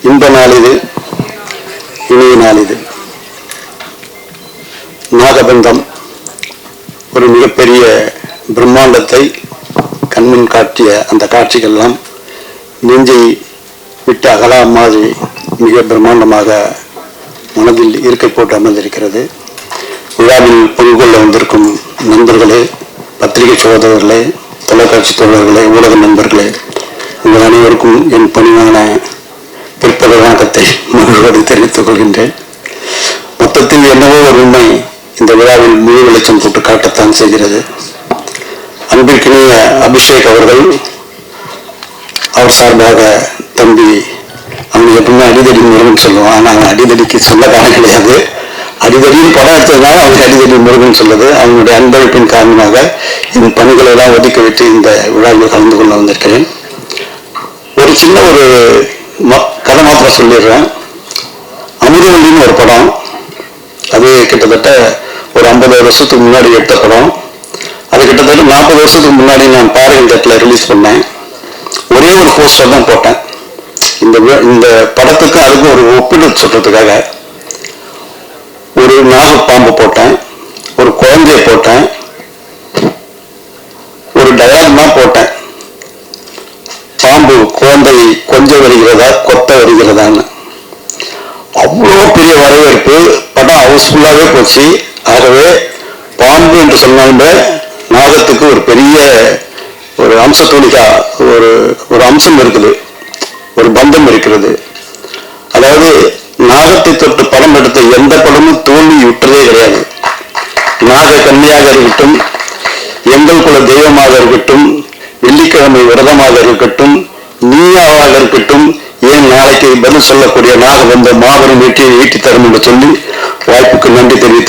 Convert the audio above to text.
இன்ப நாள் இது, இனிய நாள் இது. நாகபந்தம் ஒரு மிகப்பெரிய பிரம்மாண்டத்தை கண்முன் காட்டிய அந்த காட்சிகள்லாம் நெஞ்சை விட்டு அகலா மாதிரி மிக பிரம்மாண்டமாக மனதில் இருக்கை போட்டு அமர்ந்திருக்கிறது. விழாவில் பங்கு கொள்ள வந்திருக்கும் நண்பர்களே, பத்திரிகை சகோதரர்களே, தொலைக்காட்சி தோழர்களே, ஊடக நண்பர்களே, உங்கள் அனைவருக்கும் என் பணிவான பிற்பகல் வணக்கத்தை மகிழ்வோடு தெரிவித்துக் கொள்கின்றேன். மொத்தத்தில் என்னவோ ஒரு உண்மை இந்த விழாவில் முழு வெளிச்சம் போட்டு காட்டத்தான் செய்கிறது. அன்பிற்கினிய அபிஷேக் அவர்கள், அவர் சார்பாக தம்பி, அவனுக்கு எப்பவுமே அடிதடி முருகன் சொல்லுவான். ஆனால் அவன் அடிதடிக்கு சொல்ல காரணம் கிடையாது. அடிதடியும் படம் எடுத்ததுனால அவனுக்கு அடிதடி முருகன் சொல்லுது. அவனுடைய அன்பளிப்பின் காரணமாக என் பணிகளை எல்லாம் ஒதுக்கி விட்டு இந்த விழாவில் கலந்து கொள்ள வந்திருக்கிறேன். ஒரு சின்ன ஒரு கதை மாத்திரம் சொல்லிடுறேன். அமுதவல்லின்னு ஒரு படம், அது கிட்டத்தட்ட ஒரு 50 வருஷத்துக்கு முன்னாடி எடுத்த படம். அது கிட்டத்தட்ட 40 வருஷத்துக்கு முன்னாடி நான் பாரதியின் தேட்டரில் ரிலீஸ் பண்ணேன். ஒரே ஒரு போஸ்டர் தான் போட்டேன். இந்த படத்துக்கு அதுக்கு ஒரு ஒப்பிடு சொல்றதுக்காக ஒரு நாகப்பாம்பு போட்டேன், ஒரு குழந்தைய போட்டேன், ஒரு டயலாக்லாம் போட்டேன். பாம்பு குழந்தை கொஞ்சம் வருகிறதா கொத்த வருகிறதான்னு. அவ்வளோ பெரிய வரவேற்பு, படம் ஹவுஸ்ஃபுல்லாகவே போச்சு. ஆகவே பாம்பு என்று சொன்னாலுமே நாகத்துக்கு ஒரு பெரிய ஒரு அம்சத்தோடிக்கா ஒரு அம்சம் இருக்குது, ஒரு பந்தம் இருக்கிறது. அதாவது நாகத்தை தொட்டு படம் எடுத்த எந்த படமும் தோல்வி விட்டதே கிடையாது. நாக கன்னியாக இருக்கட்டும், எங்கள் குல தெய்வமாக இருக்கட்டும், வெள்ளிக்கிழமை விரதமாக இருக்கட்டும், நீயாவாக இருக்கட்டும், ஏன் நாளைக்கு பதில் சொல்லக்கூடிய நாக வந்த மாபெரும் வெற்றியை ஈட்டி தரும் என்று சொல்லி வாய்ப்புக்கு நன்றி தெரிவித்து